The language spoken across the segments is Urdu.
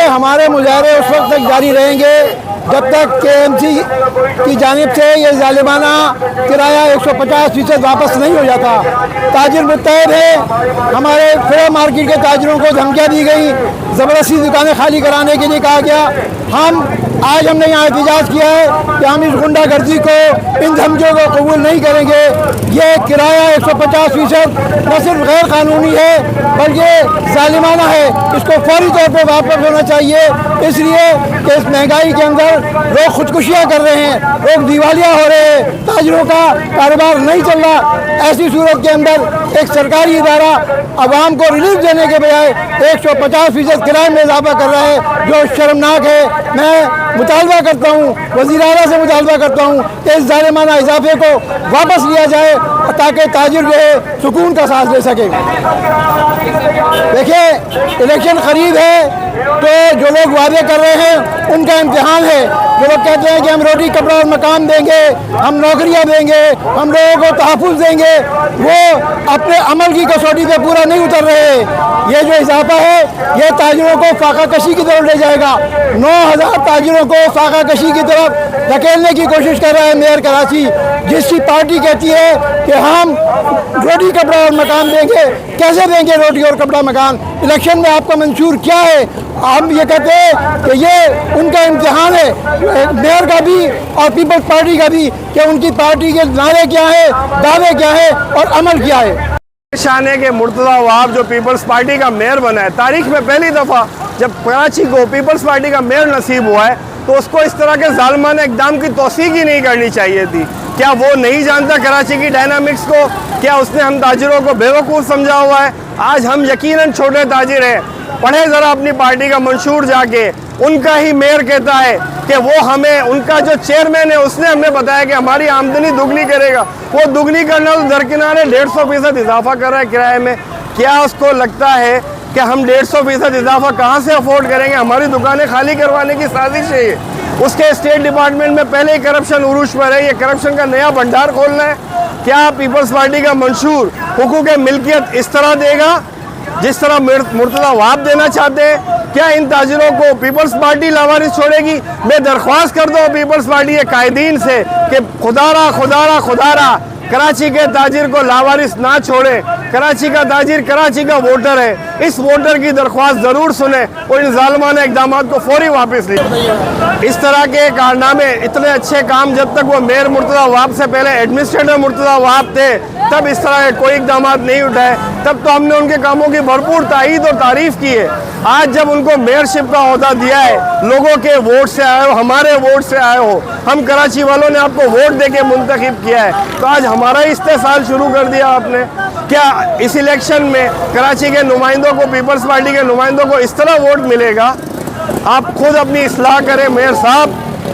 ہمارے مظاہرے اس وقت تک جاری رہیں گے جب تک KMC کی جانب سے یہ ظالمانہ کرایہ 150% واپس نہیں ہو جاتا۔ تاجر متحد ہے، ہمارے فروغ مارکیٹ کے تاجروں کو دھمکیاں دی گئی، زبردستی دکانیں خالی کرانے کے لیے کہا گیا۔ آج ہم نے یہاں احتجاج کیا ہے کہ ہم اس غنڈہ گردی کو، ان دھمکیوں کو قبول نہیں کریں گے۔ یہ کرایہ 150% نہ صرف غیر قانونی ہے بلکہ ظالمانہ ہے، اس کو فوری طور پہ واپس ہونا چاہیے، اس لیے کہ اس مہنگائی کے اندر لوگ خودکشیاں کر رہے ہیں، لوگ دیوالیہ ہو رہے ہیں، تاجروں کا کاروبار نہیں چل رہا۔ ایسی صورت کے اندر ایک سرکاری ادارہ عوام کو ریلیف دینے کے بجائے 150% کرائے میں اضافہ کر رہا ہے، جو شرمناک ہے۔ میں مطالبہ کرتا ہوں، وزیر اعلیٰ سے مطالبہ کرتا ہوں کہ اس ظالمانہ اضافے کو واپس لیا جائے تاکہ تاجر جو ہے سکون کا سانس لے سکے۔ دیکھیے الیکشن قریب ہے تو جو لوگ وعدے کر رہے ہیں ان کا امتحان ہے۔ جو لوگ کہتے ہیں کہ ہم روٹی کپڑا اور مکان دیں گے، ہم نوکریاں دیں گے، ہم لوگوں کو تحفظ دیں گے، وہ اپنے عمل کی کسوٹی پہ پورا نہیں اتر رہے۔ یہ جو اضافہ ہے یہ تاجروں کو فاقہ کشی کی طرف لے جائے گا۔ 9000 تاجروں کو فاقہ کشی کی طرف دھکیلنے کی کوشش کر رہا ہے میئر کراچی، جس کی پارٹی کہتی ہے کہ ہم روٹی کپڑا اور مکان دیں گے۔ کیسے دیں گے روٹی اور کپڑا مکان؟ الیکشن میں آپ کا منشور کیا ہے؟ ہم یہ کہتے ہیں کہ یہ ان کا امتحان ہے، میئر کا بھی اور پیپلز پارٹی کا بھی، کہ ان کی پارٹی کے نعرے کیا ہیں، دعوے کیا ہیں اور عمل کیا ہے۔ شان ہے کہ مرتضیٰ وہاب جو پیپلز پارٹی کا میئر بنا ہے، تاریخ میں پہلی دفعہ جب کراچی کو پیپلز پارٹی کا میئر نصیب ہوا ہے تو اس کو اس طرح کے ظالمانہ اقدام کی توثیق ہی نہیں کرنی چاہیے تھی۔ کیا وہ نہیں جانتا کراچی کی ڈائنامکس کو؟ کیا اس نے ہم تاجروں کو بیوقوف سمجھا ہوا ہے؟ آج ہم یقیناً چھوٹے تاجر ہیں، پڑھیں ذرا اپنی پارٹی کا منشور جا کے، ان کا ہی میئر کہتا ہے کہ وہ ہمیں، ان کا جو چیئرمین ہے اس نے ہمیں بتایا کہ ہماری آمدنی دگنی کرے گا۔ وہ دگنی کرنا تو درکنارے 150% اضافہ کر رہا ہے کرائے میں۔ کیا اس کو لگتا ہے کہ ہم 150% اضافہ کہاں سے افورڈ کریں گے؟ ہماری دکانیں خالی کروانے کی سازش ہے یہ۔ اس کے اسٹیٹ ڈپارٹمنٹ میں پہلے ہی کرپشن عروج پر ہے، یہ کرپشن کا نیا بھنڈار کھولنا ہے۔ کیا پیپلز پارٹی کا منشور حقوق ملکیت اس طرح دے گا جس طرح مرتضیٰ وہاب دینا چاہتے ہیں؟ کیا ان تاجروں کو پیپلز پارٹی لاوارث چھوڑے گی؟ میں درخواست کرتا ہوں پیپلز پارٹی کے قائدین سے کہ خدا را کراچی کے تاجر کو لاوارث نہ چھوڑے۔ کراچی کا تاجر کراچی کا ووٹر ہے، اس ووٹر کی درخواست ضرور سنیں اور ان ظالمانہ اقدامات کو فوری واپس لیں۔ اس طرح کے کارنامے، اتنے اچھے کام جب تک وہ میئر مرتضیٰ وہاب سے پہلے ایڈمنسٹریٹر مرتضیٰ وہاب تھے تب اس طرح کے کوئی اقدامات نہیں اٹھائے، تب تو ہم نے ان کے کاموں کی بھرپور تائید اور تعریف کی ہے۔ آج جب ان کو میئرشپ کا عہدہ دیا ہے، لوگوں کے ووٹ سے آئے ہو، ہمارے ووٹ سے آئے ہو، ہم کراچی والوں نے آپ کو ووٹ دے کے منتخب کیا ہے، تو آج ہمارا استحصال شروع کر دیا آپ نے۔ کیا اس الیکشن میں کراچی کے نمائندوں کو، پیپلز پارٹی کے نمائندوں کو اس طرح ووٹ ملے گا؟ آپ خود اپنی اصلاح کریں میئر صاحب،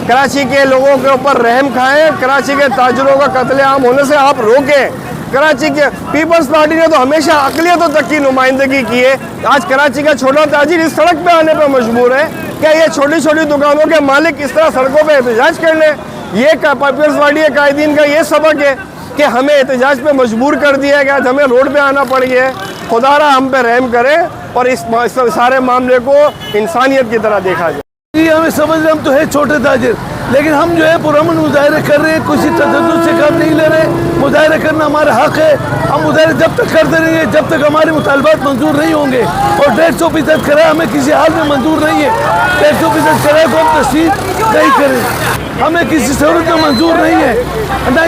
کراچی کے لوگوں کے اوپر رحم کھائیں، کراچی کے تاجروں کا قتل عام ہونے سے آپ روکیں۔ کراچی کے پیپلز پارٹی نے تو ہمیشہ اقلیتوں تک کی نمائندگی کی ہے، آج کراچی کا چھوٹا تاجر اس سڑک پہ آنے پہ مجبور ہے۔ کیا یہ چھوٹی چھوٹی دکانوں کے مالک اس طرح سڑکوں پہ احتجاج کر لیں؟ یہ پیپلز پارٹی کے قائدین کا یہ سبق ہے کہ ہمیں احتجاج پہ مجبور کر دیا ہے کہ آج ہمیں روڈ پہ آنا پڑ گیا ہے۔ خدا را ہم پہ رحم کرے اور اس سارے معاملے کو انسانیت کی طرح دیکھا جائے۔ ہمیں سمجھ رہے ہم تو ہے چھوٹے تاجر، لیکن ہم جو ہے پرامن مظاہرے کر رہے ہیں، کسی تشدد سے کام نہیں لے رہے۔ مظاہرے کرنا ہمارا حق ہے، ہم مظاہرے جب تک کرتے رہیں گے جب تک ہمارے مطالبات منظور نہیں ہوں گے۔ اور 150% کرایہ ہمیں کسی حال میں منظور نہیں ہے۔ 150% کرایہ کو ہم تشدید نہیں کریں، ہمیں کسی صورت میں منظور نہیں ہے، نہ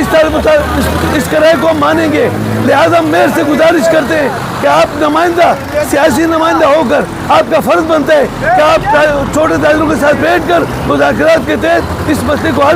اس کرایہ کو ہم مانیں گے۔ لہٰذا ہم میئر سے گزارش کرتے ہیں کہ آپ نمائندہ، سیاسی نمائندہ ہو کر آپ کا فرض بنتا ہے کہ آپ چھوٹے تاجروں کے ساتھ بیٹھ کر مذاکرات کے تحت اس مسئلے کو حل